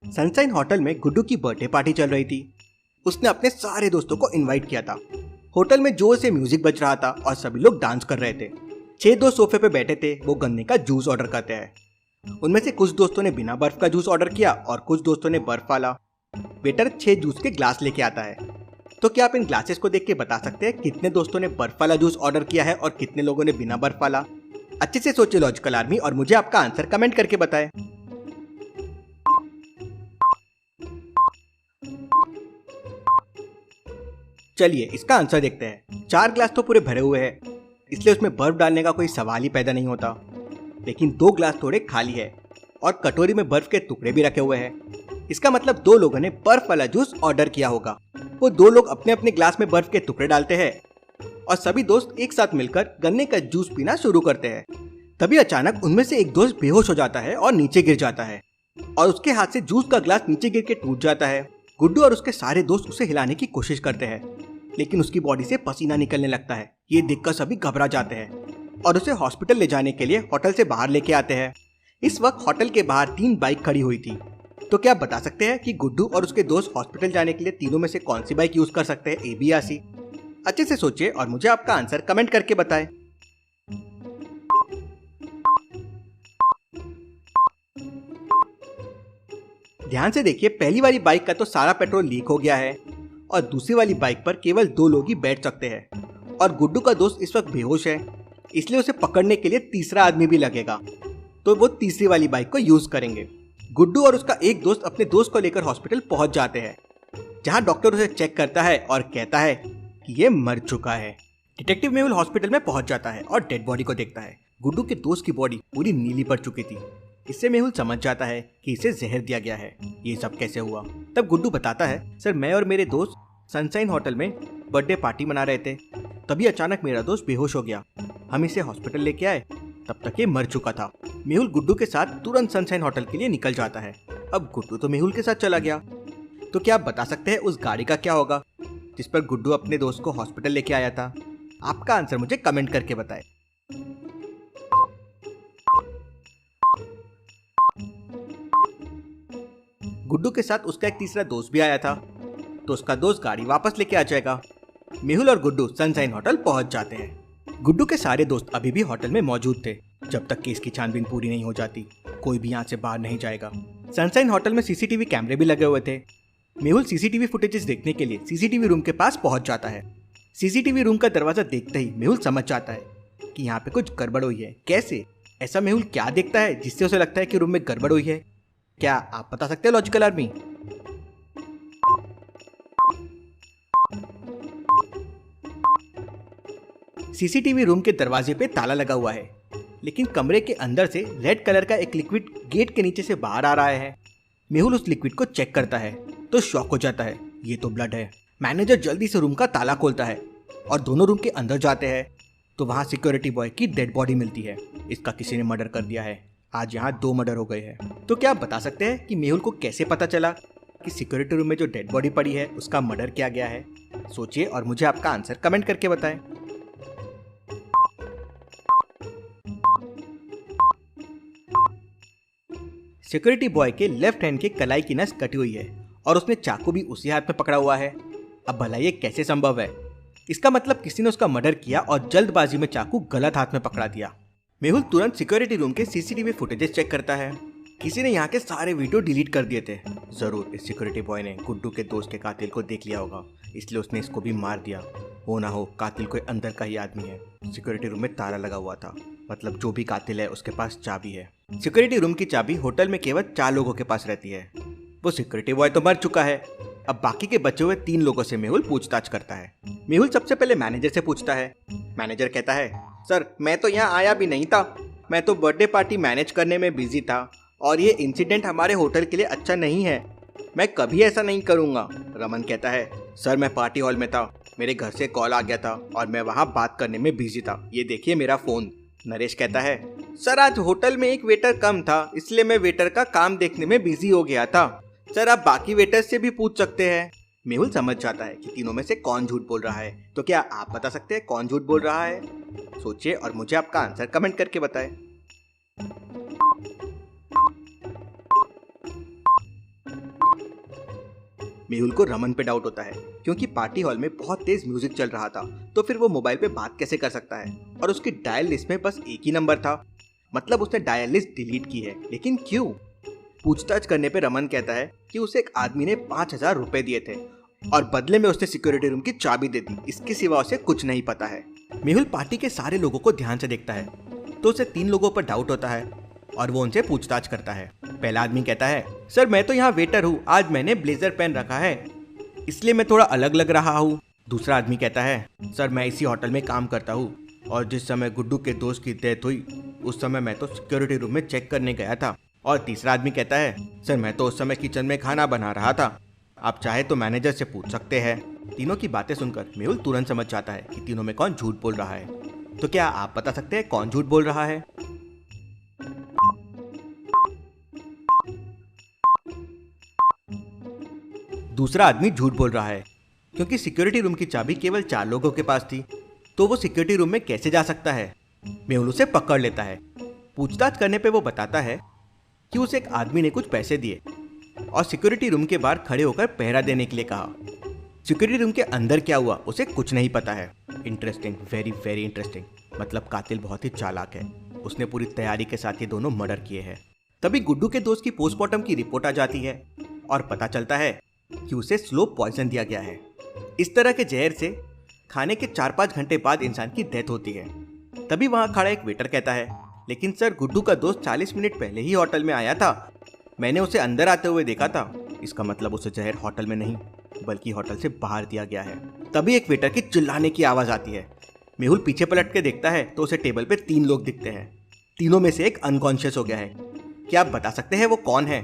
Sunshine hotel में गुड्डू की birthday party चल रही थी। उसने अपने सारे दोस्तों को इनवाइट किया था। होटल में जोर से म्यूजिक बज रहा था और सभी लोग डांस कर रहे थे। 6 दोस्त सोफे पे बैठे थे। वो गन्ने का जूस ऑर्डर करते हैं। उनमें से कुछ दोस्तों ने बिना बर्फ का जूस ऑर्डर किया और कुछ दोस्तों ने बर्फ वाला। वेटर 6 जूस के ग्लास लेके आता है। तो क्या आप इन ग्लासेस को देख के बता सकते हैं कितने दोस्तों ने बर्फ वाला जूस ऑर्डर किया है और कितने लोगों ने बिना बर्फ वाला? अच्छे से सोचिए लॉजिकल आर्मी, और मुझे आपका आंसर कमेंट करके बताएं। चलिए इसका आंसर देखते हैं। 4 ग्लास तो पूरे भरे हुए हैं, इसलिए उसमें बर्फ डालने का कोई सवाल ही पैदा नहीं होता। लेकिन 2 ग्लास थोड़े खाली है और कटोरी में बर्फ के टुकड़े भी रखे हुए हैं। इसका मतलब 2 लोगों ने बर्फ वाला जूस ऑर्डर किया होगा। वो 2 लोग अपने अपने ग्लास में बर्फ के टुकड़े डालते हैं और सभी दोस्त एक साथ मिलकर गन्ने का जूस पीना शुरू करते हैं। तभी अचानक उनमें से एक दोस्त बेहोश हो जाता है और नीचे गिर जाता है और उसके हाथ से जूस का ग्लास नीचे गिर के टूट जाता है। गुड्डू और उसके सारे दोस्त उसे हिलाने की कोशिश करते हैं, लेकिन उसकी बॉडी से पसीना निकलने लगता है। ये देखकर सभी घबरा जाते हैं और उसे हॉस्पिटल ले जाने के लिए होटल से बाहर लेके आते हैं। इस वक्त होटल के बाहर 3 बाइक खड़ी हुई थी। तो क्या आप बता सकते हैं कि गुड्डू और उसके दोस्त हॉस्पिटल जाने के लिए तीनों में से कौन सी बाइक यूज कर सकते हैं, ए, बी या सी? अच्छे से सोचिए और मुझे आपका आंसर कमेंट करके बताएं। ध्यान से देखिए, पहली वाली बाइक का तो सारा पेट्रोल लीक हो गया है और दूसरी वाली बाइक पर केवल 2 लोग ही बैठ सकते हैं और गुड्डू का दोस्त इस वक्त बेहोश है, इसलिए उसे पकड़ने के लिए तीसरा आदमी भी लगेगा। तो वो तीसरी वाली बाइक को यूज करेंगे। गुड्डू और उसका एक दोस्त अपने दोस्त को लेकर हॉस्पिटल पहुंच जाते हैं, जहां डॉक्टर उसे चेक करता है और कहता है कि ये मर चुका है। डिटेक्टिव मेहुल हॉस्पिटल में पहुंच जाता है और डेड बॉडी को देखता है। गुड्डू के दोस्त की बॉडी पूरी नीली पड़ चुकी थी। इससे मेहुल समझ जाता है कि इसे जहर दिया गया है। ये सब कैसे हुआ? तब गुड्डू बताता है, सर मैं और मेरे दोस्त सनशाइन होटल में बर्थडे पार्टी मना रहे थे, तभी अचानक मेरा दोस्त बेहोश हो गया। हम इसे हॉस्पिटल लेके आए, तब तक ये मर चुका था। मेहुल गुड्डू के साथ तुरंत सनशाइन होटल के लिए निकल जाता है। अब गुड्डू तो मेहुल के साथ चला गया। तो क्या आप बता सकते हैं उस गाड़ी का क्या होगा जिस पर गुड्डू अपने दोस्त को हॉस्पिटल लेके आया था? आपका आंसर मुझे कमेंट करके बताएं। गुड्डू के साथ उसका एक तीसरा दोस्त भी आया था, तो उसका दोस्त गाड़ी वापस लेके आ जाएगा। मेहुल और गुड्डू सनशाइन होटल पहुंच जाते हैं। गुड्डू के सारे दोस्त अभी भी होटल में मौजूद थे। जब तक केस की छानबीन पूरी नहीं हो जाती, कोई भी यहाँ से बाहर नहीं जाएगा। सनशाइन होटल में सीसीटीवी कैमरे भी लगे हुए थे। मेहुल सीसीटीवी फुटेजेस देखने के लिए सीसीटीवी रूम के पास पहुंच जाता है। सीसीटीवी रूम का दरवाजा देखते ही मेहुल समझ जाता है कि यहाँ पे कुछ गड़बड़ हुई है। कैसे? ऐसा मेहुल क्या देखता है जिससे उसे लगता है कि रूम में गड़बड़ हुई है? क्या आप बता सकते हैं लॉजिकल आर्मी? सीसीटीवी रूम के दरवाजे पे ताला लगा हुआ है, लेकिन कमरे के अंदर से रेड कलर का एक लिक्विड गेट के नीचे से बाहर आ रहा है। मेहुल उस लिक्विड को चेक करता है तो शॉक हो जाता है, ये तो ब्लड है। मैनेजर जल्दी से रूम का ताला खोलता है और दोनों रूम के अंदर जाते हैं तो वहाँ सिक्योरिटी बॉय की डेड बॉडी मिलती है। इसका किसी ने मर्डर कर दिया है। आज यहाँ 2 मर्डर हो गए हैं। तो क्या आप बता सकते हैं कि मेहुल को कैसे पता चला कि सिक्योरिटी रूम में जो डेड बॉडी पड़ी है उसका मर्डर किया गया है? सोचिए और मुझे आपका आंसर कमेंट करके बताएं। सिक्योरिटी बॉय के लेफ्ट हैंड के कलाई की नस कटी हुई है और उसने चाकू भी उसी हाथ में पकड़ा हुआ है। अब भला ये कैसे संभव है? इसका मतलब किसी ने उसका मर्डर किया और जल्दबाजी में चाकू गलत हाथ में पकड़ा दिया। मेहुल तुरंत सिक्योरिटी रूम के सीसीटीवी फुटेजेस चेक करता है। किसी ने यहाँ के सारे वीडियो डिलीट कर दिए थे। जरूर इस सिक्योरिटी बॉय ने गुड्डू के दोस्त के कातिल को देख लिया होगा, इसलिए उसने इसको भी मार दिया। हो ना हो कातिल कोई अंदर का ही आदमी है। सिक्योरिटी रूम में ताला लगा हुआ था, मतलब जो भी कातिल है उसके पास चाबी है। सिक्योरिटी रूम की चाबी होटल में केवल 4 लोगों के पास रहती है। वो सिक्योरिटी बॉय तो मर चुका है। अब बाकी के बचे हुए 3 लोगों से मेहुल पूछताछ करता है। मेहुल सबसे पहले मैनेजर से पूछता है। मैनेजर कहता है, सर मैं तो यहाँ आया भी नहीं था, मैं तो बर्थडे पार्टी मैनेज करने में बिजी था और ये इंसिडेंट हमारे होटल के लिए अच्छा नहीं है, मैं कभी ऐसा नहीं करूँगा। रमन कहता है, सर मैं पार्टी हॉल में था, मेरे घर से कॉल आ गया था और मैं वहाँ बात करने में बिजी था, ये देखिए मेरा फ़ोन। नरेश कहता है, सर आज होटल में एक वेटर कम था, इसलिए मैं वेटर का काम देखने में बिजी हो गया था, सर आप बाकी वेटर से भी पूछ सकते हैं। मेहुल समझ जाता है कि तीनों में से कौन झूठ बोल रहा है। तो क्या आप बता सकते हैं कौन झूठ बोल रहा है? सोचिए और मुझे आपका आंसर कमेंट करके बताएं। मेहुल को रमन पे डाउट होता है क्योंकि पार्टी हॉल में बहुत तेज म्यूजिक चल रहा था, तो फिर वो मोबाइल पे बात कैसे कर सकता है। और उसकी डायल लिस्ट में बस एक ही नंबर था, मतलब उसने डायल लिस्ट डिलीट की है, लेकिन क्यों? पूछताछ करने पे रमन कहता है कि उसे एक आदमी ने 5,000 रुपए दिए थे और बदले में उसने सिक्योरिटी रूम की चाबी दे दी। इसके सिवा उसे कुछ नहीं पता है। मेहुल पार्टी के सारे लोगों को ध्यान से देखता है तो उसे 3 लोगों पर डाउट होता है और वो उनसे पूछताछ करता है। पहला आदमी कहता है, सर मैं तो यहाँ वेटर हूँ, आज मैंने ब्लेजर पहन रखा है इसलिए मैं थोड़ा अलग लग रहा हूँ। दूसरा आदमी कहता है, सर मैं इसी होटल में काम करता हूँ और जिस समय गुड्डू के दोस्त की डेथ हुई उस समय मैं तो सिक्योरिटी रूम में चेक करने गया था। और तीसरा आदमी कहता है, सर मैं तो उस समय किचन में खाना बना रहा था, आप चाहे तो मैनेजर से पूछ सकते हैं। तीनों की बातें सुनकर मेहुल तुरंत समझ जाता है कि तीनों में कौन झूठ बोल रहा है। तो क्या आप बता सकते हैं कौन झूठ बोल रहा है? दूसरा आदमी झूठ बोल रहा है क्योंकि सिक्योरिटी रूम की चाबी केवल 4 लोगों के पास थी, तो वो सिक्योरिटी रूम में कैसे जा सकता है? मेहुल उसे पकड़ लेता है। पूछताछ करने पे वो बताता है कि उसे एक आदमी ने कुछ पैसे दिए और सिक्योरिटी रूम के बाहर खड़े होकर पहरा देने के लिए कहा। सिक्योरिटी रूम के अंदर क्या हुआ उसे कुछ नहीं पता है। Interesting, very very interesting. मतलब कातिल बहुत ही चालाक है, उसने पूरी तैयारी के साथ ये दोनों मर्डर किए हैं। तभी गुड्डू के दोस्त की पोस्टमार्टम की रिपोर्ट आ जाती है और पता चलता है कि उसे स्लो पॉइजन दिया गया है। इस तरह के जहर से खाने के 4-5 घंटे बाद इंसान की डेथ होती है। तभी वहां खड़ा एक वेटर कहता है, लेकिन सर गुड्डू का दोस्त 40 मिनट पहले ही होटल में आया था, मैंने उसे अंदर आते हुए देखा था। इसका मतलब उसे जहर होटल में नहीं बल्कि होटल से बाहर दिया गया है। तभी एक वेटर की चिल्लाने की आवाज आती है। मेहुल पीछे पलट के देखता है तो उसे टेबल पे 3 लोग दिखते हैं। तीनों में से एक अनकॉन्शियस हो गया है। क्या आप बता सकते हैं वो कौन है?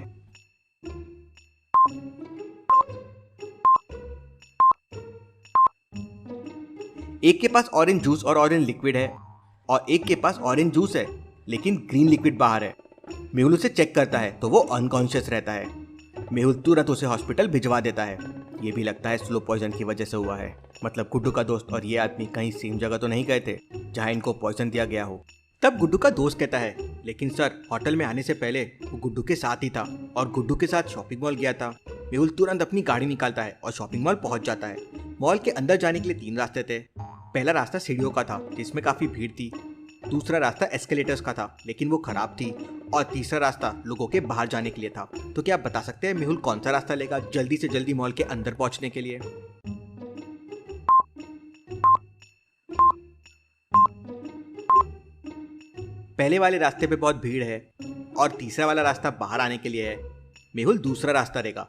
एक के पास ऑरेंज जूस और ऑरेंज लिक्विड है और एक के पास ऑरेंज जूस है लेकिन ग्रीन लिक्विड बाहर है। मेहुल उसे चेक करता है तो वो अनकॉन्शियस रहता है। मेहुल तुरंत उसे हॉस्पिटल भिजवा देता है। ये भी लगता है स्लो पॉइजन की वजह से हुआ है, मतलब गुड्डू का दोस्त और ये आदमी कहीं सेम जगह तो नहीं गए थे जहां इनको पॉइजन दिया गया हो। तब गुड्डू का दोस्त कहता है, लेकिन सर होटल में आने से पहले वो गुड्डू के साथ ही था और गुड्डू के साथ शॉपिंग मॉल गया था। मेहुल तुरंत अपनी गाड़ी निकालता है और शॉपिंग मॉल पहुंच जाता है। मॉल के अंदर जाने के लिए 3 रास्ते थे। पहला रास्ता सीढ़ियों का था जिसमें काफी भीड़ थी, दूसरा रास्ता एस्केलेटर्स का था लेकिन वो खराब थी, और तीसरा रास्ता लोगों के बाहर जाने के लिए था। तो क्या आप बता सकते हैं मेहुल कौन सा रास्ता लेगा जल्दी से जल्दी मॉल के अंदर पहुंचने के लिए? पहले वाले रास्ते पे बहुत भीड़ है और तीसरा वाला रास्ता बाहर आने के लिए है। मेहुल दूसरा रास्ता लेगा।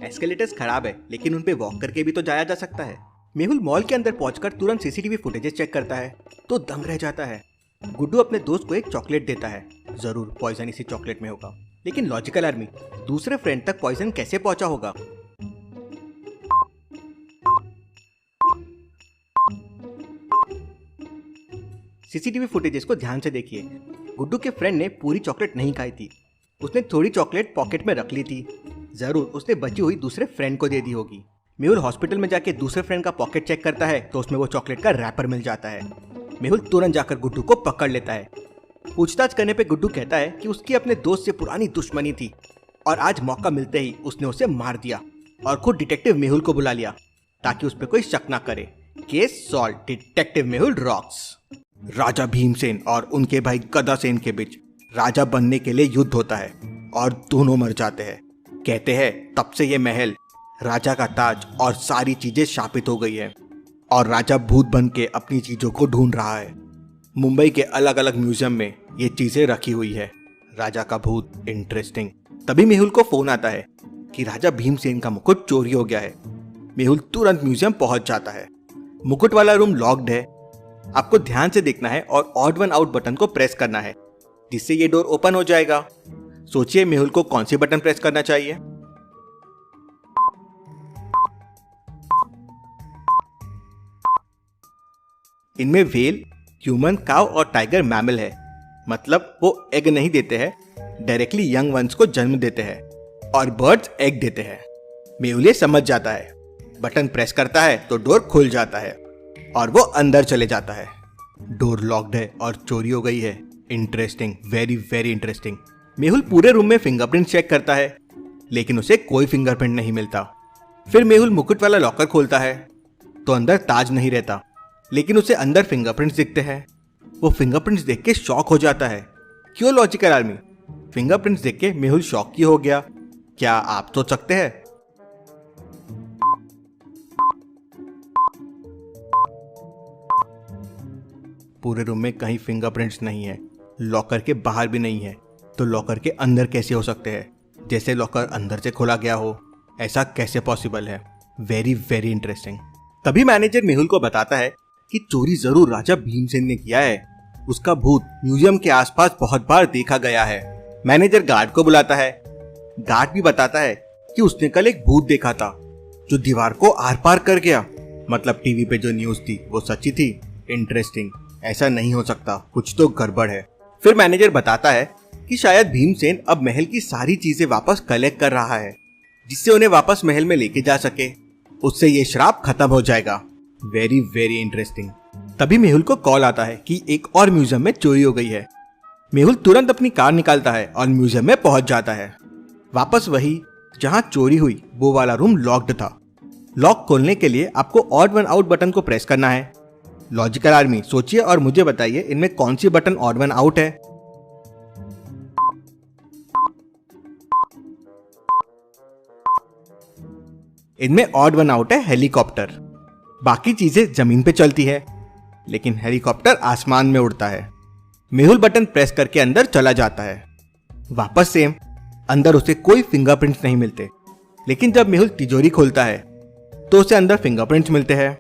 एस्केलेटर्स खराब है लेकिन उन पे वॉक करके भी तो जाया जा सकता है। मेहुल मॉल के अंदर पहुंचकर तुरंत सीसीटीवी फुटेजेस चेक करता है तो दंग रह जाता है। गुड्डू अपने दोस्त को एक चॉकलेट देता है, जरूर पॉइजन इसी चॉकलेट में होगा। लेकिन लॉजिकल आर्मी, दूसरे फ्रेंड तक पॉइजन कैसे पहुंचा होगा? सीसीटीवी फुटेजेस को ध्यान से देखिए। गुड्डू के फ्रेंड ने पूरी चॉकलेट नहीं खाई थी, उसने थोड़ी चॉकलेट पॉकेट में रख ली थी। जरूर उसने बची हुई दूसरे फ्रेंड को दे दी होगी। मेहुल हॉस्पिटल में जाके दूसरे फ्रेंड का पॉकेट चेक करता है तो उसमें वो चॉकलेट का रैपर मिल जाता है। मेहुल तुरंत जाकर गुड्डू को पकड़ लेता है। पूछताछ करने पे गुड्डू कहता है कि उसकी अपने दोस्त से पुरानी दुश्मनी थी और आज मौका मिलते ही उसने उसे मार दिया और खुद डिटेक्टिव मेहुल को बुला लिया ताकि उस पर कोई शक ना करे। Case solve, detective Mehul rocks. Raja Bhimsen और उनके भाई गदासेन के बीच राजा बनने के लिए युद्ध होता है और दोनों मर जाते हैं। कहते हैं तब से ये महल, राजा का ताज और सारी चीजें शापित हो गई है और राजा भूत बन के अपनी चीजों को ढूंढ रहा है। मुंबई के अलग अलग म्यूजियम में ये चीजें रखी हुई है। राजा का भूत, इंटरेस्टिंग। तभी मेहुल को फोन आता है कि राजा भीमसेन का मुकुट चोरी हो गया है। मेहुल तुरंत म्यूजियम पहुंच जाता है। मुकुट वाला रूम लॉक्ड है। आपको ध्यान से देखना है और ऑड वन आउट बटन को प्रेस करना है जिससे ये डोर ओपन हो जाएगा। सोचिए मेहुल को कौन सी बटन प्रेस करना चाहिए? इनमें व्हेल, ह्यूमन, काव और टाइगर मैमल है, मतलब वो एग नहीं देते हैं, डायरेक्टली यंग वंस को जन्म देते हैं और बर्ड्स एग देते हैं। मेहुल ये समझ जाता है, बटन प्रेस करता है तो डोर खुल जाता है और वो अंदर चले जाता है। डोर लॉक्ड है और चोरी हो गई है। Interesting, very very interesting. Mehul पूरे रूम में फिंगरप्रिंट चेक करता है लेकिन उसे कोई फिंगरप्रिंट नहीं मिलता। फिर मेहुल मुकुट वाला लॉकर खोलता है तो अंदर ताज नहीं रहता, लेकिन उसे अंदर फिंगरप्रिंट्स दिखते हैं। वो फिंगरप्रिंट्स देख के शॉक हो जाता है। क्यों लॉजिकल आर्मी? फिंगरप्रिंट्स देख के मेहुल शॉक ही हो गया। क्या आप सोच सकते हैं? पूरे रूम में कहीं फिंगरप्रिंट्स नहीं है, लॉकर के बाहर भी नहीं है, तो लॉकर के अंदर कैसे हो सकते हैं? जैसे लॉकर अंदर से खोला गया हो, ऐसा कैसे पॉसिबल है? Very very interesting. तभी मैनेजर मेहुल को बताता है कि चोरी जरूर राजा भीमसेन ने किया है। उसका भूत म्यूजियम के आसपास बहुत बार देखा गया है। मैनेजर गार्ड को बुलाता है। गार्ड भी बताता है कि उसने कल एक भूत देखा था जो दीवार को आर पार कर गया। मतलब टीवी पे जो न्यूज थी वो सच्ची थी। इंटरेस्टिंग, ऐसा नहीं हो सकता, कुछ तो गड़बड़ है। फिर मैनेजर बताता है कि शायद भीमसेन अब महल की सारी चीजें वापस कलेक्ट कर रहा है, जिससे उन्हें वापस महल में लेके जा सके। उससे ये श्राप खत्म हो जाएगा। Very very interesting. तभी मेहुल को कॉल आता है कि एक और म्यूजियम में चोरी हो गई है। मेहुल तुरंत अपनी कार निकालता है और म्यूजियम में पहुंच जाता है। वापस वही जहां चोरी हुई वो वाला रूम लॉक्ड था। लॉक खोलने के लिए आपको ऑड वन आउट बटन को प्रेस करना है। लॉजिकल आर्मी, सोचिए और मुझे बताइए इनमें कौन सी बटन ऑड वन आउट है? इनमें ऑड वन आउट है हेलीकॉप्टर। बाकी चीजें जमीन पे चलती है, लेकिन हेलीकॉप्टर आसमान में उड़ता है। मेहुल बटन प्रेस करके अंदर चला जाता है। वापस सेम, अंदर उसे कोई फिंगरप्रिंट्स नहीं मिलते, लेकिन जब मेहुल तिजोरी खोलता है तो उसे अंदर फिंगरप्रिंट्स मिलते हैं।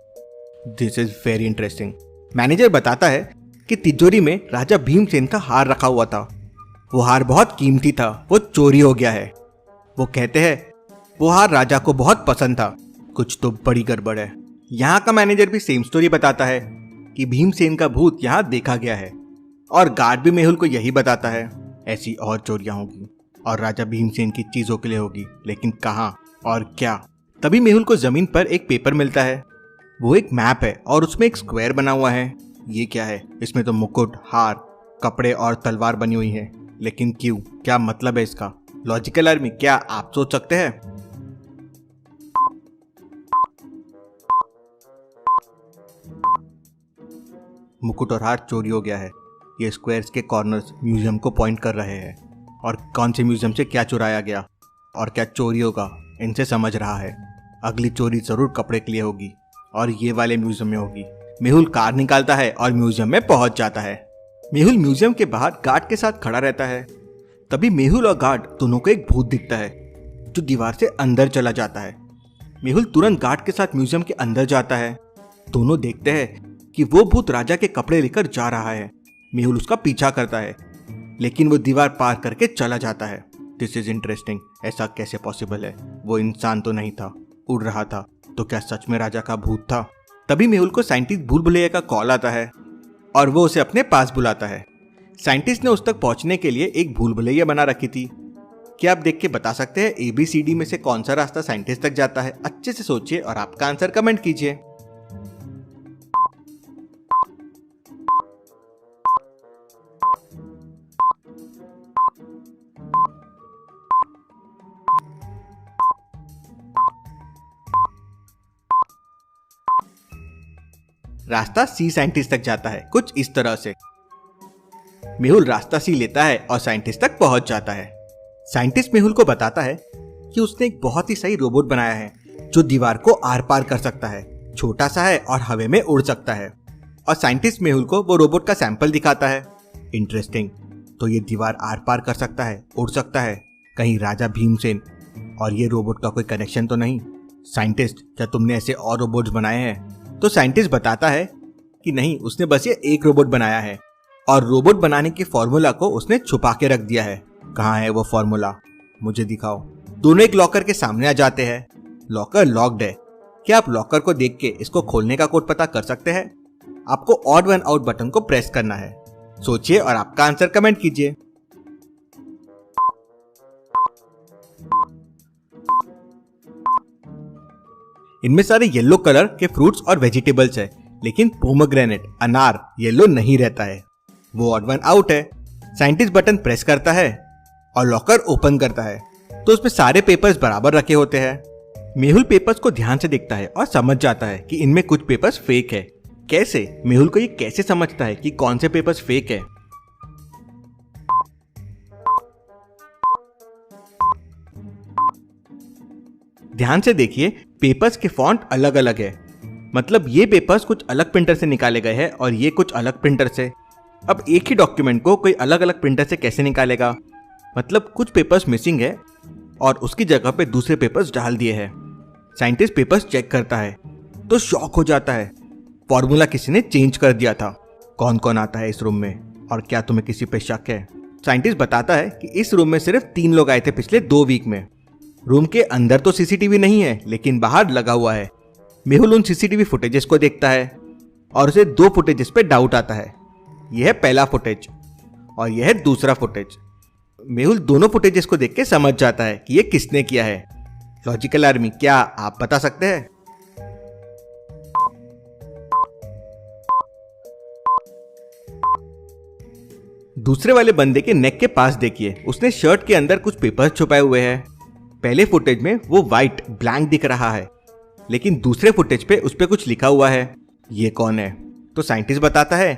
This is very interesting. Manager बताता है कि तिजोरी में राजा भीमसेन का हार रखा हुआ था। वो हार बहुत कीमती था, वो चोरी हो गया है। वो कहते हैं वो हार राजा को बहुत पसंद था। कुछ तो बड़ी गड़बड़ है। यहाँ का मैनेजर भी सेम स्टोरी बताता है कि भीमसेन का भूत यहाँ देखा गया है, और गार्ड भी मेहुल को यही बताता है ऐसी और चोरियां होगी और राजा भीमसेन की चीजों के लिए होगी, लेकिन कहाँ और क्या? तभी मेहुल को जमीन पर एक पेपर मिलता है। वो एक मैप है और उसमें एक स्क्वायर बना हुआ है। ये क्या है? इसमें तो मुकुट, हार, कपड़े और तलवार बनी हुई है, लेकिन क्यों? क्या मतलब है इसका? लॉजिकल आर्मी, क्या आप सोच सकते हैं? मुकुट और हार चोरी हो गया है। ये स्क्वायर्स के कॉर्नर्स म्यूजियम को पॉइंट कर रहे हैं, और कौन से म्यूजियम से क्या चुराया गया और क्या चोरी होगा इनसे समझ रहा है। अगली चोरी जरूर कपड़े के लिए होगी और ये वाले म्यूजियम में होगी। मेहुल कार निकालता है और म्यूजियम में पहुंच जाता है। मेहुल म्यूजियम के बाहर गार्ड के साथ खड़ा रहता है। तभी मेहुल और गार्ड दोनों को एक भूत दिखता है जो दीवार से अंदर चला जाता है। मेहुल तुरंत गार्ड के साथ म्यूजियम के अंदर जाता है। दोनों देखते हैं कि वो भूत राजा के कपड़े लेकर जा रहा है। मेहुल उसका पीछा करता है, लेकिन वो दीवार पार करके चला जाता है। This is interesting. ऐसा कैसे पॉसिबल है? वो इंसान तो नहीं था, उड़ रहा था, तो क्या सच में राजा का भूत था? तभी मेहुल को साइंटिस्ट भूल भुलैया का कॉल आता है और वो उसे अपने पास बुलाता है। साइंटिस्ट ने उस तक पहुंचने के लिए एक भूल भुलैया बना रखी थी। क्या आप देख के बता सकते हैं ABCD में से कौन सा रास्ता साइंटिस्ट तक जाता है? अच्छे से सोचिए और आपका आंसर कमेंट कीजिए। रास्ता C साइंटिस्ट तक जाता है, कुछ इस तरह से। मेहुल रास्ता C लेता है और साइंटिस्ट तक पहुंच जाता है। साइंटिस्ट मेहुल को बताता है कि उसने एक बहुत ही सही रोबोट बनाया है जो दीवार को आर पार कर सकता है, छोटा सा है और हवा में उड़ सकता है। और साइंटिस्ट मेहुल को वो रोबोट का सैंपल दिखाता है। इंटरेस्टिंग, तो ये दीवार आर पार कर सकता है, उड़ सकता है। कहीं राजा भीमसेन और ये रोबोट का कोई कनेक्शन तो नहीं? साइंटिस्ट, क्या तुमने ऐसे और रोबोट्स बनाए हैं? तो साइंटिस्ट बताता है कि नहीं, उसने बस ये एक रोबोट बनाया है और रोबोट बनाने के फॉर्मूला को उसने छुपा के रख दिया है। कहाँ है वो फॉर्मूला? मुझे दिखाओ। दोनों एक लॉकर के सामने आ जाते हैं। लॉकर लॉक्ड है। क्या आप लॉकर को देख के इसको खोलने का कोड पता कर सकते हैं? आपको ऑड वन आउट बटन को प्रेस करना है। सोचिए और आपका आंसर कमेंट कीजिए। इनमें सारे येलो कलर के फ्रूट्स और वेजिटेबल्स है, लेकिन पोमोग्रेनेट, अनार, येलो नहीं रहता है। वो ऑड वन आउट है। साइंटिस्ट बटन प्रेस करता है और लॉकर ओपन करता है, तो उसमें सारे पेपर्स बराबर रखे होते हैं। मेहुल पेपर्स को ध्यान से देखता है और समझ जाता है कि इनमें कुछ पेपर्स फेक है। कैसे? मेहुल को ये कैसे समझता है कि कौन से पेपर्स फेक है? ध्यान से देखिए, पेपर्स के फॉन्ट अलग अलग है। मतलब ये पेपर्स कुछ अलग प्रिंटर से निकाले गए हैं और ये कुछ अलग प्रिंटर से। अब एक ही डॉक्यूमेंट को कोई अलग अलग प्रिंटर से कैसे निकालेगा? मतलब कुछ पेपर्स मिसिंग है और उसकी जगह पे दूसरे पेपर्स डाल दिए हैं। साइंटिस्ट पेपर्स चेक करता है तो शॉक हो जाता है। फॉर्मूला किसी ने चेंज कर दिया था। कौन कौन आता है इस रूम में और क्या तुम्हें किसी पे शक है? साइंटिस्ट बताता है कि इस रूम में सिर्फ 3 लोग आए थे पिछले 2 वीक में। रूम के अंदर तो सीसीटीवी नहीं है लेकिन बाहर लगा हुआ है। मेहुल उन सीसीटीवी फुटेजेस को देखता है और उसे 2 फुटेजेस पे डाउट आता है। यह है पहला फुटेज और यह है दूसरा फुटेज। मेहुल दोनों फुटेजेस को देख के समझ जाता है कि यह किसने किया है। लॉजिकल आर्मी, क्या आप बता सकते हैं? दूसरे वाले बंदे के नेक के पास देखिए, उसने शर्ट के अंदर कुछ पेपर्स छुपाए हुए हैं। पहले फुटेज में वो वाइट ब्लैंक दिख रहा है लेकिन दूसरे फुटेज पे उस पे कुछ लिखा हुआ है। ये कौन है? तो साइंटिस्ट बताता है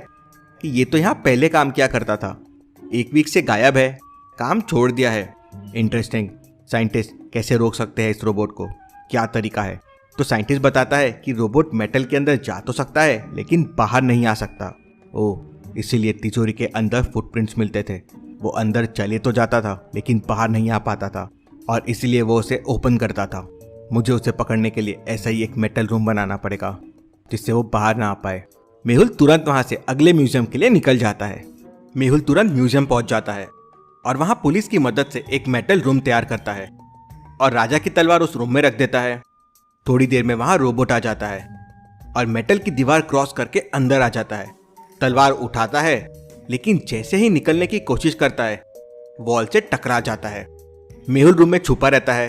कि ये तो यहाँ पहले काम किया करता था, 1 वीक से गायब है, काम छोड़ दिया है। इंटरेस्टिंग। साइंटिस्ट कैसे रोक सकते हैं इस रोबोट को? क्या तरीका है? तो साइंटिस्ट बताता है कि रोबोट मेटल के अंदर जा तो सकता है लेकिन बाहर नहीं आ सकता। ओह, इसीलिए तिजोरी के अंदर फुटप्रिंट्स मिलते थे। वो अंदर चले तो जाता था लेकिन बाहर नहीं आ पाता था और इसीलिए वो उसे ओपन करता था। मुझे उसे पकड़ने के लिए ऐसा ही एक मेटल रूम बनाना पड़ेगा जिससे वो बाहर ना आ पाए। मेहुल तुरंत वहां से अगले म्यूजियम के लिए निकल जाता है। मेहुल तुरंत म्यूजियम पहुंच जाता है और वहां पुलिस की मदद से एक मेटल रूम तैयार करता है और राजा की तलवार उस रूम में रख देता है। थोड़ी देर में वहां रोबोट आ जाता है और मेटल की दीवार क्रॉस करके अंदर आ जाता है। तलवार उठाता है लेकिन जैसे ही निकलने की कोशिश करता है वॉल से टकरा जाता है। मेहुल रूम में छुपा रहता है।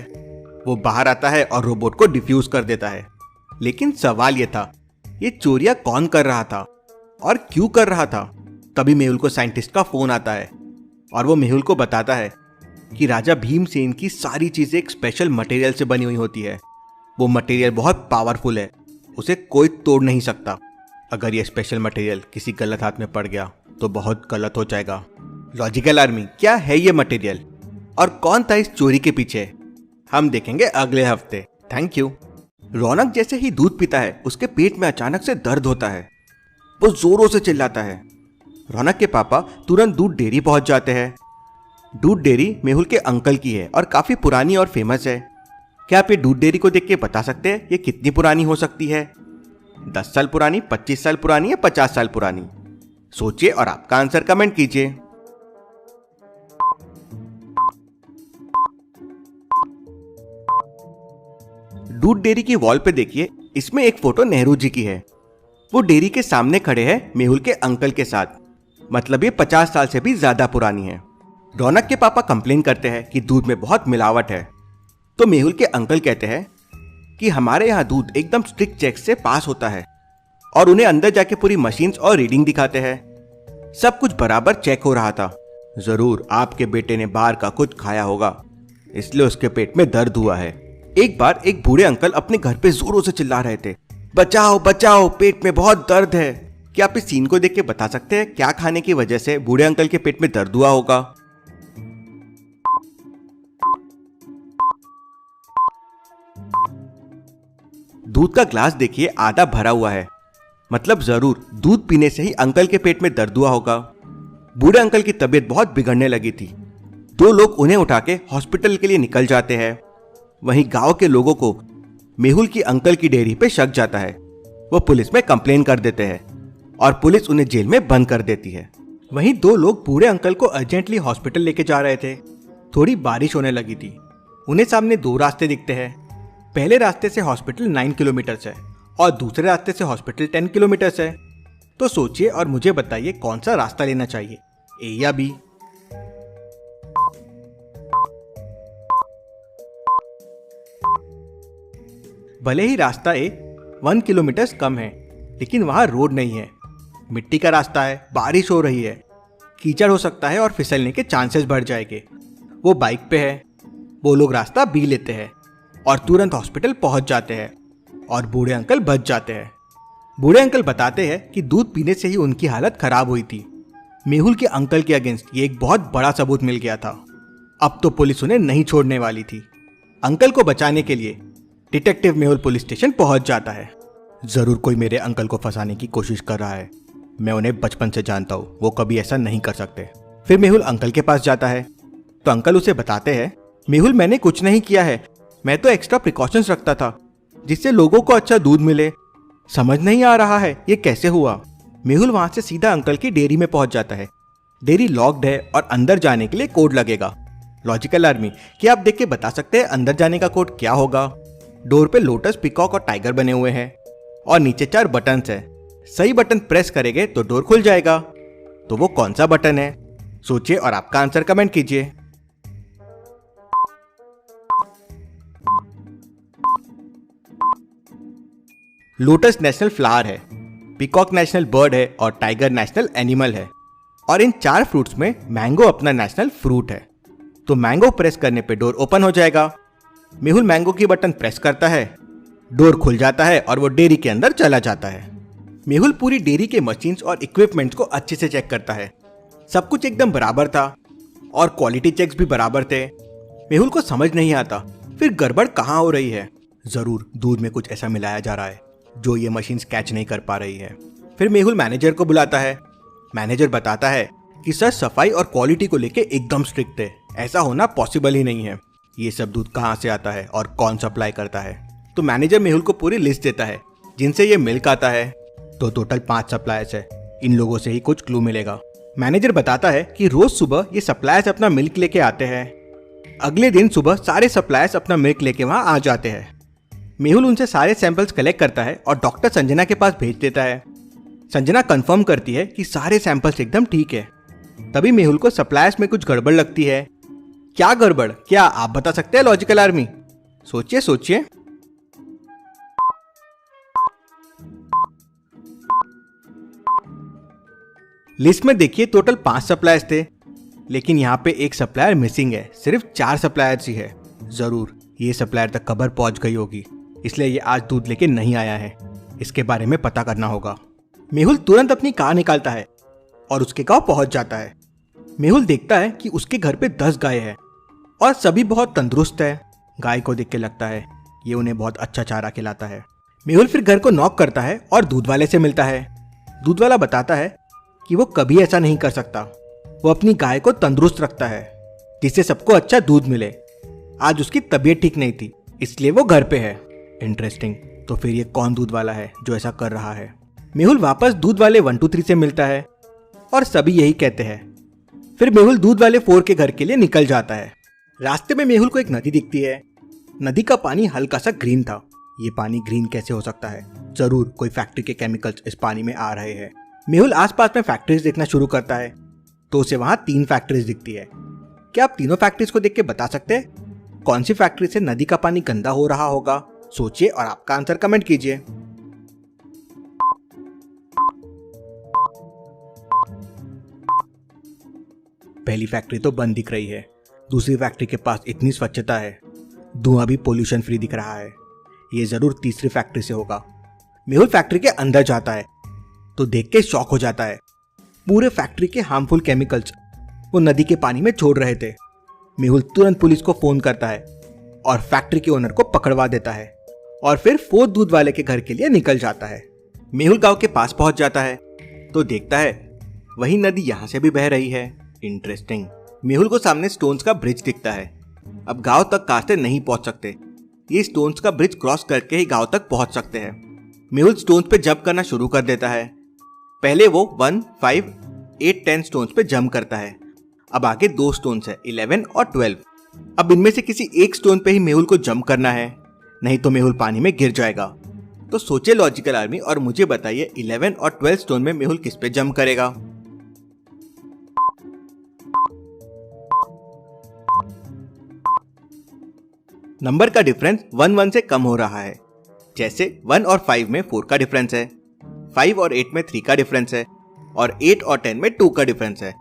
वो बाहर आता है और रोबोट को डिफ्यूज कर देता है। लेकिन सवाल ये था, ये चोरियां कौन कर रहा था और क्यों कर रहा था? तभी मेहुल को साइंटिस्ट का फोन आता है और वो मेहुल को बताता है कि राजा भीमसेन की सारी चीजें एक स्पेशल मटेरियल से बनी हुई होती है। वो मटेरियल बहुत पावरफुल है, उसे कोई तोड़ नहीं सकता। अगर ये स्पेशल मटेरियल किसी गलत हाथ में पड़ गया तो बहुत गलत हो जाएगा। लॉजिकल आर्मी, क्या है ये मटेरियल और कौन था इस चोरी के पीछे? हम देखेंगे अगले हफ्ते। Thank you. रौनक जैसे ही दूध पीता है उसके पेट में अचानक से दर्द होता है। वो जोरों से चिल्लाता है। रौनक के पापा तुरंत दूध डेयरी पहुंच जाते हैं। दूध डेयरी मेहुल के अंकल की है और काफी पुरानी और फेमस है। क्या आप ये दूध डेयरी को देख के बता सकते हैं ये कितनी पुरानी हो सकती है? 10 साल पुरानी, 25 साल पुरानी या 50 साल पुरानी? सोचिए और आपका आंसर कमेंट कीजिए। दूध डेयरी की वॉल पे देखिए, इसमें एक फोटो नेहरू जी की है। वो डेयरी के सामने खड़े हैं मेहुल के अंकल के साथ। मतलब ये 50 साल से भी ज्यादा पुरानी है। रौनक के पापा कंप्लेन करते हैं कि दूध में बहुत मिलावट है। तो मेहुल के अंकल कहते हैं कि हमारे यहाँ दूध एकदम स्ट्रिक्ट चेक से पास होता है और उन्हें अंदर जाके पूरी मशीन्स और रीडिंग दिखाते हैं। सब कुछ बराबर चेक हो रहा था। जरूर आपके बेटे ने बाहर का कुछ खाया होगा, इसलिए उसके पेट में दर्द हुआ है। एक बार एक बूढ़े अंकल अपने घर पे जोरों से चिल्ला रहे थे, बचाओ बचाओ, पेट में बहुत दर्द है। क्या आप इस सीन को देख के बता सकते हैं क्या खाने की वजह से बूढ़े अंकल के पेट में दर्द हुआ होगा? दूध का ग्लास देखिए, आधा भरा हुआ है। मतलब जरूर दूध पीने से ही अंकल के पेट में दर्द हुआ होगा। बूढ़े अंकल की तबीयत बहुत बिगड़ने लगी थी। 2 लोग उन्हें उठा के हॉस्पिटल के लिए निकल जाते हैं। वहीं गांव के लोगों को मेहुल की अंकल की डेयरी पे शक जाता है। वो पुलिस में कंप्लेन कर देते हैं और पुलिस उन्हें जेल में बंद कर देती है। वहीं 2 लोग बूढ़े अंकल को अर्जेंटली हॉस्पिटल लेके जा रहे थे। थोड़ी बारिश होने लगी थी। उन्हें सामने 2 रास्ते दिखते हैं। पहले रास्ते से हॉस्पिटल 9 किलोमीटर है और दूसरे रास्ते से हॉस्पिटल 10 किलोमीटर है। तो सोचिए और मुझे बताइए कौन सा रास्ता लेना चाहिए, ए या बी? भले ही रास्ता ए 1 किलोमीटर कम है लेकिन वहां रोड नहीं है। मिट्टी का रास्ता है, बारिश हो रही है, कीचड़ हो सकता है और फिसलने के चांसेस बढ़ जाएंगे। वो बाइक पे है। वो लोग रास्ता बी लेते हैं और तुरंत हॉस्पिटल पहुंच जाते हैं और बूढ़े अंकल बच जाते हैं। बूढ़े अंकल बताते हैं कि दूध पीने से ही उनकी हालत खराब हुई थी। मेहुल के अंकल के अगेंस्ट ये एक बहुत बड़ा सबूत मिल गया था। अब तो पुलिस उन्हें नहीं छोड़ने वाली थी। अंकल को बचाने के लिए डिटेक्टिव मेहुल पुलिस स्टेशन पहुंच जाता है। जरूर कोई मेरे अंकल को फंसाने की कोशिश कर रहा है। मैं उन्हें बचपन से जानता हूँ, वो कभी ऐसा नहीं कर सकते। फिर मेहुल अंकल के पास जाता है तो अंकल उसे बताते हैं, मेहुल मैंने कुछ नहीं किया है, मैं तो एक्स्ट्रा प्रिकॉशंस रखता था जिससे लोगों को अच्छा दूध मिले। समझ नहीं आ रहा है ये कैसे हुआ। मेहुल वहां से सीधा अंकल की डेयरी में पहुंच जाता है। डेयरी लॉक्ड है और अंदर जाने के लिए कोड लगेगा। लॉजिकल आर्मी, क्या आप देख के बता सकते हैं अंदर जाने का कोड क्या होगा? डोर पे लोटस, पीकॉक और टाइगर बने हुए हैं और नीचे 4 बटन्स है। सही बटन प्रेस करेंगे तो डोर खुल जाएगा। तो वो कौन सा बटन है? सोचिए और आपका आंसर कमेंट कीजिए। लोटस नेशनल फ्लावर है, पीकॉक नेशनल बर्ड है और टाइगर नेशनल एनिमल है। और इन 4 फ्रूट्स में मैंगो अपना नेशनल फ्रूट है। तो मैंगो प्रेस करने पे डोर ओपन हो जाएगा। मेहुल मैंगो की बटन प्रेस करता है, डोर खुल जाता है और वो डेयरी के अंदर चला जाता है। मेहुल पूरी डेयरी के मशीन्स और इक्विपमेंट्स को अच्छे से चेक करता है। सब कुछ एकदम बराबर था और क्वालिटी चेक्स भी बराबर थे। मेहुल को समझ नहीं आता फिर गड़बड़ कहाँ हो रही है। जरूर दूध में कुछ ऐसा मिलाया जा रहा है जो ये मशीन कैच नहीं कर पा रही है। फिर मेहुल मैनेजर को बुलाता है। मैनेजर बताता है कि सर सफाई और क्वालिटी को लेके एकदम स्ट्रिक्ट है, ऐसा होना पॉसिबल ही नहीं है। ये सब दूध कहाँ से आता है और कौन सप्लाई करता है? तो मैनेजर मेहुल को पूरी लिस्ट देता है जिनसे ये मिल्क आता है। तो टोटल 5 सप्लायर्स है, इन लोगों से ही कुछ क्लू मिलेगा। मैनेजर बताता है कि रोज सुबह ये सप्लायर्स अपना मिल्क लेके आते हैं। अगले दिन सुबह सारे सप्लायर्स अपना मिल्क लेके वहां आ जाते हैं। मेहुल उनसे सारे सैंपल्स कलेक्ट करता है और डॉक्टर संजना के पास भेज देता है। संजना कंफर्म करती है कि सारे सैंपल्स एकदम ठीक है। तभी मेहुल को सप्लायर्स में कुछ गड़बड़ लगती है। क्या गड़बड़, क्या आप बता सकते हैं लॉजिकल आर्मी? सोचिए सोचिए। लिस्ट में देखिए टोटल 5 सप्लायर्स थे, लेकिन यहाँ पे एक सप्लायर मिसिंग है। सिर्फ 4 सप्लायर्स ही है। जरूर ये सप्लायर तक खबर पहुंच गई होगी, इसलिए ये आज दूध लेके नहीं आया है। इसके बारे में पता करना होगा। मेहुल तुरंत अपनी कार निकालता है और उसके गांव पहुंच जाता है। मेहुल देखता है कि उसके घर पे 10 गाय है और सभी बहुत तंदुरुस्त है। गाय को देख के लगता है ये उन्हें बहुत अच्छा चारा खिलाता है। मेहुल फिर घर को नॉक करता है और दूध वाले से मिलता है। दूध वाला बताता है कि वो कभी ऐसा नहीं कर सकता। वो अपनी गाय को तंदुरुस्त रखता है जिससे सबको अच्छा दूध मिले। आज उसकी तबीयत ठीक नहीं थी, इसलिए वो घर पे है। इंटरेस्टिंग। तो फिर ये कौन दूध वाला है जो ऐसा कर रहा है? मेहुल वापस दूध वाले 1 2 3 से मिलता है और सभी यही कहते हैं। फिर मेहुल दूध वाले 4 के घर के लिए निकल जाता है। रास्ते में मेहुल को एक नदी दिखती है। नदी का पानी हल्का सा ग्रीन था। ये पानी ग्रीन कैसे हो सकता है? जरूर कोई फैक्ट्री के केमिकल्स इस पानी में आ रहे हैं। मेहुल आसपास में फैक्ट्रीज देखना शुरू करता है तो उसे वहां 3 फैक्ट्रीज दिखती है। क्या आप तीनों फैक्ट्रीज को देख के बता सकते हैं कौन सी फैक्ट्री से नदी का पानी गंदा हो रहा होगा? सोचिए और आपका आंसर कमेंट कीजिए। पहली फैक्ट्री तो बंद दिख रही है। दूसरी फैक्ट्री के पास इतनी स्वच्छता है, धुआं भी पोल्यूशन फ्री दिख रहा है। ये जरूर तीसरी फैक्ट्री से होगा। मेहुल फैक्ट्री के अंदर जाता है तो देख के शॉक हो जाता है। पूरे फैक्ट्री के हार्मफुल केमिकल्स वो नदी के पानी में छोड़ रहे थे। मेहुल तुरंत पुलिस को फोन करता है और फैक्ट्री के ओनर को पकड़वा देता है और फिर 4 दूध वाले के घर के लिए निकल जाता है। मेहुल गांव के पास पहुंच जाता है तो देखता है वही नदी यहां से भी बह रही है। इंटरेस्टिंग। मेहुल को सामने स्टोन्स का ब्रिज दिखता है। अब गांव तक कार से नहीं पहुंच सकते, ये स्टोन्स का ब्रिज क्रॉस करके ही गांव तक पहुंच सकते हैं। मेहुल स्टोन्स पे जंप करना शुरू कर देता है। पहले वो 1, 5, 8, 10 स्टोन्स पे जंप करता है। अब आगे 2 स्टोन्स है, 11 और 12। अब इनमें से किसी एक स्टोन पे ही मेहुल को जंप करना है, नहीं तो मेहुल पानी में गिर जाएगा। तो सोचे लॉजिकल आर्मी और मुझे बताइए 11 और 12 स्टोन में मेहुल किस पे जंप करेगा? नंबर का डिफरेंस 1 1 से कम हो रहा है। जैसे 1 और 5 में 4 का डिफरेंस है, 5 और 8 में 3 का डिफरेंस है और 8 और 10 में 2 का डिफरेंस है।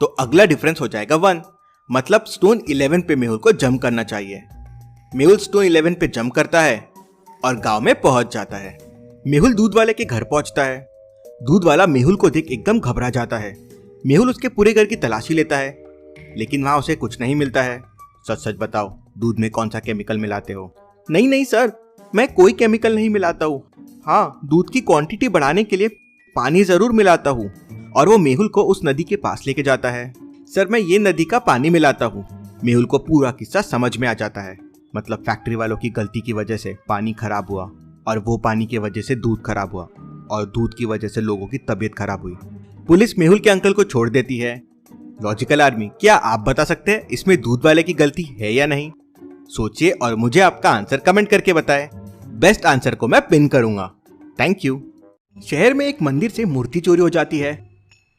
तो अगला डिफरेंस हो जाएगा 1। मतलब स्टोन 11 पे मेहुल को जंप करना चाहिए। मेहुल स्टोन 11 पे जंप करता है और गांव में पहुंच जाता है। मेहुल दूध वाले के घर पहुंचता है। दूध वाला मेहुल को देख एकदम घबरा जाता है। मेहुल उसके पूरे घर की तलाशी लेता है, लेकिन वहां उसे कुछ नहीं मिलता है। सच सच बताओ, दूध में कौन सा केमिकल मिलाते हो? नहीं नहीं सर, मैं कोई केमिकल नहीं मिलाता हूँ। हाँ, दूध की क्वांटिटी बढ़ाने के लिए पानी जरूर मिलाता हूँ। और वो मेहुल को उस नदी के पास लेके जाता है। सर, मैं ये नदी का पानी मिलाता हूँ। मेहुल को पूरा किस्सा समझ में आ जाता है। मतलब फैक्ट्री वालों की गलती की वजह से पानी खराब हुआ, और वो पानी की वजह से दूध खराब हुआ, और दूध की वजह से लोगों की तबीयत खराब हुई। पुलिस मेहुल के अंकल को छोड़ देती है। लॉजिकल आर्मी, क्या आप बता सकते हैं इसमें दूध वाले की गलती है या नहीं? सोचिए और मुझे आपका आंसर कमेंट करके बताएं। बेस्ट आंसर को मैं पिन करूंगा। Thank you. शहर में एक मंदिर से मूर्ति चोरी हो जाती है।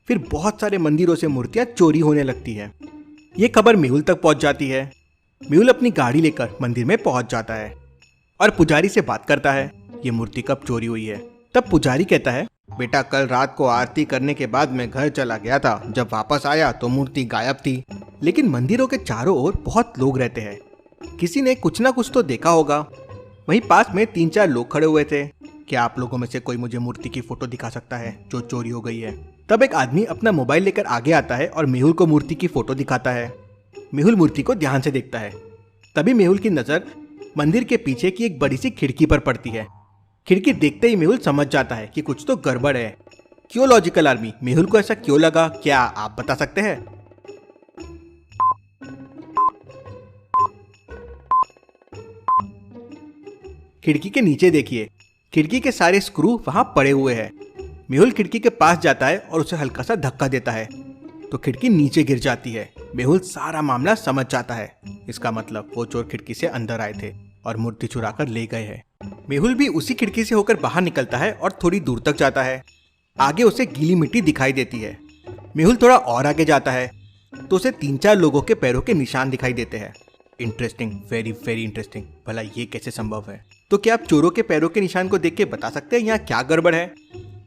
फिर बहुत सारे मंदिरों से मूर्तियां चोरी होने लगती है। ये खबर मेहुल तक पहुंच जाती है। मेहुल अपनी गाड़ी लेकर मंदिर में पहुंच जाता है और पुजारी से बात करता है ये मूर्ति कब चोरी हुई है। तब पुजारी कहता है, बेटा, कल रात को आरती करने के बाद मैं घर चला गया था। जब वापस आया तो मूर्ति गायब थी। लेकिन मंदिरों के चारों ओर बहुत लोग रहते हैं, किसी ने कुछ ना कुछ तो देखा होगा। वहीं पास में 3-4 लोग खड़े हुए थे। क्या आप लोगों में से कोई मुझे मूर्ति की फोटो दिखा सकता है जो चोरी हो गई है? तब एक आदमी अपना मोबाइल लेकर आगे आता है और मेहुल को मूर्ति की फोटो दिखाता है। मेहुल मूर्ति को ध्यान से देखता है। तभी मेहुल की नजर मंदिर के पीछे की एक बड़ी सी खिड़की पर पड़ती है। खिड़की देखते ही मेहुल समझ जाता है कि कुछ तो गड़बड़ है। क्यों लॉजिकल आर्मी, मेहुल को ऐसा क्यों लगा, क्या आप बता सकते हैं? खिड़की के नीचे देखिए, खिड़की के सारे स्क्रू वहां पड़े हुए हैं। मेहुल खिड़की के पास जाता है और उसे हल्का सा धक्का देता है तो खिड़की नीचे गिर जाती है। मेहुल सारा मामला समझ जाता है। इसका मतलब वो चोर खिड़की से अंदर आए थे और मूर्ति चुरा कर ले गए हैं। मेहुल भी उसी खिड़की से होकर बाहर निकलता है और थोड़ी दूर तक जाता है। आगे उसे गीली मिट्टी दिखाई देती है। मेहुल थोड़ा और आगे जाता है तो उसे 3-4 लोगों के पैरों के निशान दिखाई देते हैं। Interesting, very very interesting. भला ये कैसे संभव है? तो क्या आप चोरों के पैरों के निशान को देख के बता सकते हैं यहाँ क्या गड़बड़ है?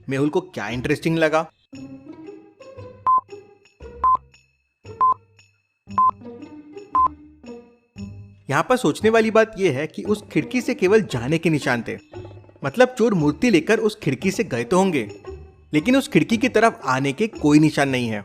मेहुल को क्या इंटरेस्टिंग लगा? यहाँ पर सोचने वाली बात यह है कि उस खिड़की से केवल जाने के निशान थे। मतलब चोर मूर्ति लेकर उस खिड़की से गए तो होंगे, लेकिन उस खिड़की की तरफ आने के कोई निशान नहीं है।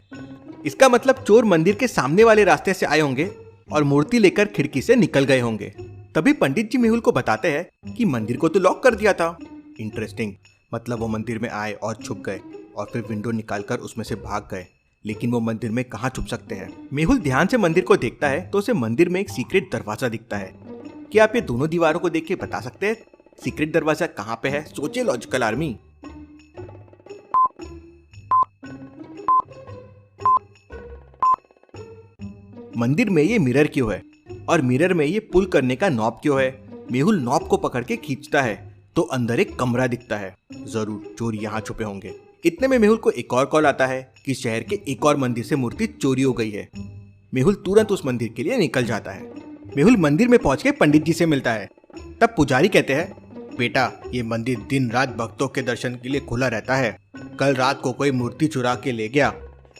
इसका मतलब चोर मंदिर के सामने वाले रास्ते से आए होंगे और मूर्ति लेकर खिड़की से निकल गए होंगे। तभी पंडित जी मेहुल को बताते हैं कि मंदिर को तो लॉक कर दिया था। इंटरेस्टिंग, मतलब वो मंदिर में आए और छुप गए और फिर विंडो निकालकर उसमें से भाग गए। लेकिन वो मंदिर में कहाँ छुप सकते हैं? मेहुल ध्यान से मंदिर को देखता है तो उसे मंदिर में एक सीक्रेट दरवाजा दिखता है। क्या आप ये दोनों दीवारों को देख के बता सकते हैं सीक्रेट दरवाजा कहाँ पे है? सोचिए लॉजिकल आर्मी। मंदिर में ये मिरर क्यों है और मिरर में ये पुल करने का नॉब क्यों है? मेहुल नॉब को पकड़ के खींचता है तो अंदर एक कमरा दिखता है। जरूर चोर यहाँ छुपे होंगे। इतने में मेहुल को एक और कॉल आता है कि शहर के एक और मंदिर से मूर्ति चोरी हो गई है। मेहुल तुरंत उस मंदिर के लिए निकल जाता है। मेहुल मंदिर में पहुंच के पंडित जी से मिलता है। तब पुजारी कहते हैं, बेटा, ये मंदिर दिन रात भक्तों के दर्शन के लिए खुला रहता है। कल रात को कोई मूर्ति चुरा के ले गया,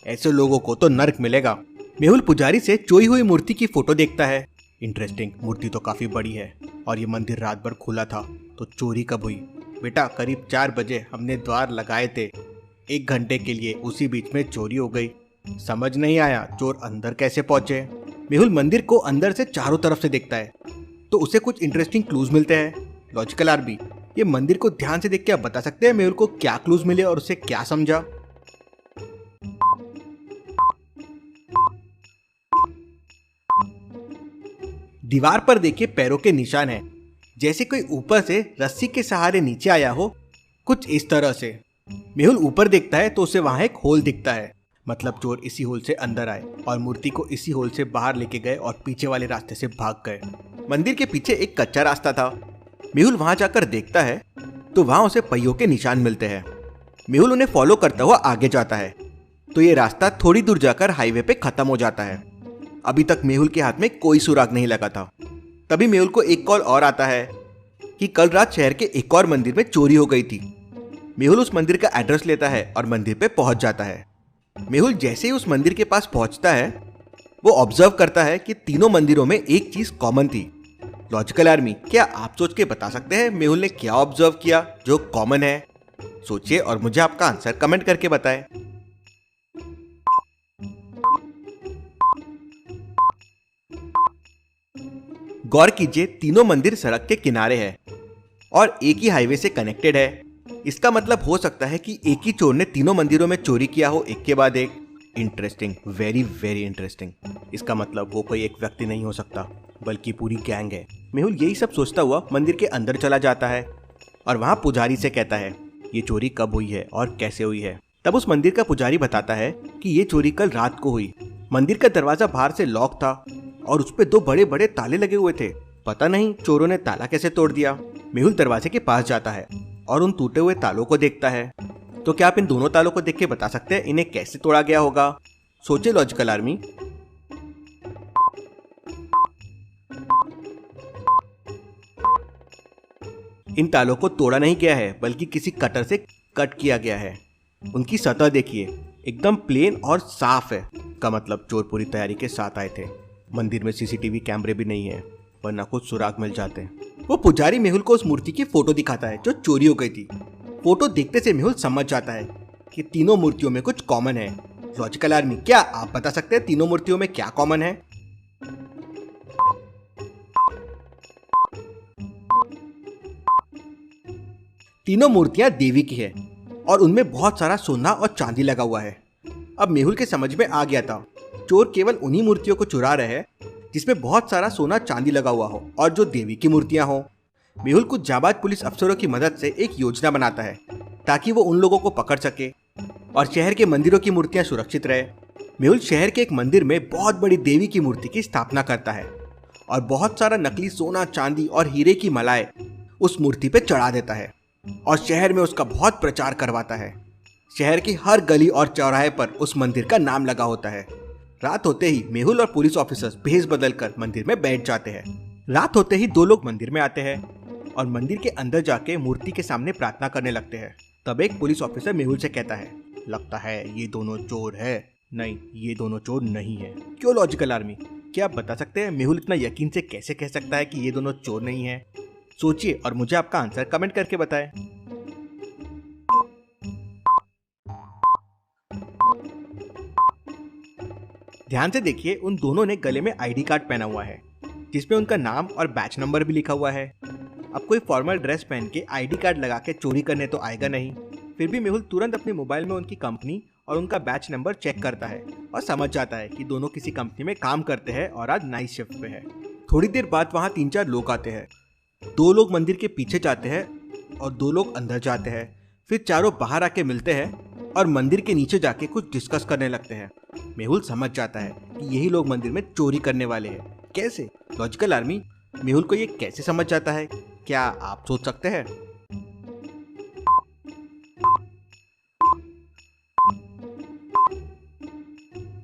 ऐसे लोगों को तो नर्क मिलेगा। मेहुल पुजारी से चोरी हुई मूर्ति की फोटो देखता है। इंटरेस्टिंग, मूर्ति तो काफी बड़ी है और ये मंदिर रात भर खुला था, तो चोरी कब हुई? बेटा, करीब 4 बजे हमने द्वार लगाए थे, 1 घंटे के लिए, उसी बीच में चोरी हो गई। समझ नहीं आया चोर अंदर कैसे पहुंचे। मेहुल मंदिर को अंदर से चारों तरफ से देखता है तो उसे कुछ इंटरेस्टिंग क्लूज मिलते हैं। लॉजिकल आर्मी, ये मंदिर को ध्यान से देख के आप बता सकते हैं मेहुल को क्या क्लूज मिले और उसे क्या समझा? दीवार पर देखिए पैरों के निशान हैं, जैसे कोई ऊपर से रस्सी के सहारे नीचे आया हो, कुछ इस तरह से। मेहुल ऊपर देखता है तो उसे वहां एक होल दिखता है। मतलब चोर इसी होल से अंदर आए और मूर्ति को इसी होल से बाहर लेके गए और पीछे वाले रास्ते से भाग गए। मंदिर के पीछे एक कच्चा रास्ता था। मेहुल वहां जाकर देखता है तो वहां उसे पहियों के निशान मिलते हैं। मेहुल उन्हें फॉलो करता हुआ आगे जाता है तो ये रास्ता थोड़ी दूर जाकर हाईवे पे खत्म हो जाता है। अभी तक मेहुल के हाथ में कोई सुराग नहीं लगा था। तभी मेहुल को एक कॉल और आता है कि कल रात शहर के एक और मंदिर में चोरी हो गई थी। मेहुल उस मंदिर का एड्रेस लेता है और मंदिर पे पहुंच जाता है। मेहुल जैसे ही उस मंदिर के पास पहुंचता है वो ऑब्जर्व करता है कि तीनों मंदिरों में एक चीज कॉमन थी। लॉजिकल आर्मी, क्या आप सोच के बता सकते हैं मेहुल ने क्या ऑब्जर्व किया जो कॉमन है? सोचिए और मुझे आपका आंसर कमेंट करके बताएं। गौर कीजिए, तीनों मंदिर सड़क के किनारे है और एक ही हाईवे से कनेक्टेड है। इसका मतलब हो सकता है कि एक ही चोर ने तीनों मंदिरों में चोरी किया हो, एक के बाद एक। Interesting, very very interesting. इसका मतलब वो कोई एक व्यक्ति नहीं हो सकता बल्कि पूरी गैंग है। मेहुल यही सब सोचता हुआ मंदिर के अंदर चला जाता है और वहाँ पुजारी से कहता है ये चोरी कब हुई है और कैसे हुई है। तब उस मंदिर का पुजारी बताता है कि ये चोरी कल रात को हुई। मंदिर का दरवाजा बाहर से लॉक था और उस पे 2 बड़े बड़े ताले लगे हुए थे। पता नहीं चोरों ने ताला कैसे तोड़ दिया। मेहुल दरवाजे के पास जाता है और उन टूटे हुए तालों को देखता है। तो क्या आप इन दोनों तालों को देख के बता सकते हैं इन्हें कैसे तोड़ा गया होगा? सोचे लॉजिकल आर्मी। इन तालों को तोड़ा नहीं गया है बल्कि किसी कटर से कट किया गया है। उनकी सतह देखिए, एकदम प्लेन और साफ है। का मतलब चोर पूरी तैयारी के साथ आए थे। मंदिर में सीसीटीवी कैमरे भी नहीं है वरना कुछ सुराग मिल जाते। वो पुजारी मेहुल को उस मूर्ति की फोटो दिखाता है जो चोरी हो गई थी। फोटो देखते से मेहुल समझ जाता है कि तीनों मूर्तियों में कुछ कॉमन है। लॉजिकल आर्मी, क्या आप बता सकते हैं तीनों मूर्तियों में क्या कॉमन है? तीनों मूर्तियां देवी की है और उनमें बहुत सारा सोना और चांदी लगा हुआ है। अब मेहुल के समझ में आ गया था, चोर केवल उन्हीं मूर्तियों को चुरा रहे हैं जिसमें बहुत सारा सोना चांदी लगा हुआ हो और जो देवी की मूर्तियां हो। मेहुल कुछ जाबाज पुलिस अफसरों की मदद से एक योजना बनाता है ताकि वो उन लोगों को पकड़ सके और शहर के मंदिरों की मूर्तियां सुरक्षित रहे। मेहुल शहर के एक मंदिर में बहुत बड़ी देवी की मूर्ति की स्थापना करता है और बहुत सारा नकली सोना, चांदी और हीरे की मलाई उस मूर्ति पे चढ़ा देता है और शहर में उसका बहुत प्रचार करवाता है। शहर की हर गली और चौराहे पर उस मंदिर का नाम लगा होता है। रात होते ही मेहुल और पुलिस ऑफिसर्स भेष बदलकर मंदिर में बैठ जाते हैं। रात होते ही 2 लोग मंदिर में आते हैं और मंदिर के अंदर जाके मूर्ति के सामने प्रार्थना करने लगते हैं। तब एक पुलिस ऑफिसर मेहुल से कहता है, लगता है ये दोनों चोर है। नहीं, ये दोनों चोर नहीं है। क्यों लॉजिकल आर्मी, क्या आप बता सकते हैं मेहुल इतना यकीन से कैसे कह सकता है कि ये दोनों चोर नहीं है? सोचिए और मुझे आपका आंसर कमेंट करके बताएं। ध्यान से देखिए, उन दोनों ने गले में आईडी कार्ड पहना हुआ है जिसमें उनका नाम और बैच नंबर भी लिखा हुआ है। अब कोई फॉर्मल ड्रेस पहन के आईडी कार्ड लगा के चोरी करने तो आएगा नहीं। फिर भी मेहुल तुरंत अपने मोबाइल में उनकी कंपनी और उनका बैच नंबर चेक करता है और समझ जाता है कि दोनों किसी कंपनी में काम करते हैं और आज नाइट शिफ्ट पे है। थोड़ी देर बाद वहाँ 3-4 लोग आते हैं। 2 लोग मंदिर के पीछे जाते हैं और 2 लोग अंदर जाते हैं। फिर चारों बाहर आके मिलते हैं और मंदिर के नीचे जाके कुछ डिस्कस करने लगते हैं। मेहुल समझ जाता है कि यही लोग मंदिर में चोरी करने वाले हैं। कैसे? लॉजिकल आर्मी, मेहुल को ये कैसे समझ जाता है? क्या आप सोच सकते हैं?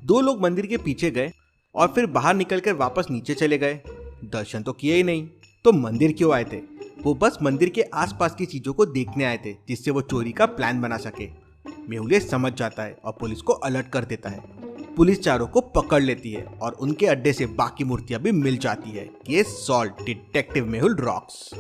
दो लोग मंदिर के पीछे गए और फिर बाहर निकलकर वापस नीचे चले गए। दर्शन तो किए ही नहीं, तो मंदिर क्यों आए थे? वो बस मंदिर के आसपास की चीजों को देखने आए थे जिससे वो चोरी का प्लान बना सके। मेहुल समझ जाता है और पुलिस को अलर्ट कर देता है। पुलिस चारों को पकड़ लेती है और उनके अड्डे से बाकी मूर्तियां भी मिल जाती है। Case solve, detective Mehul rocks.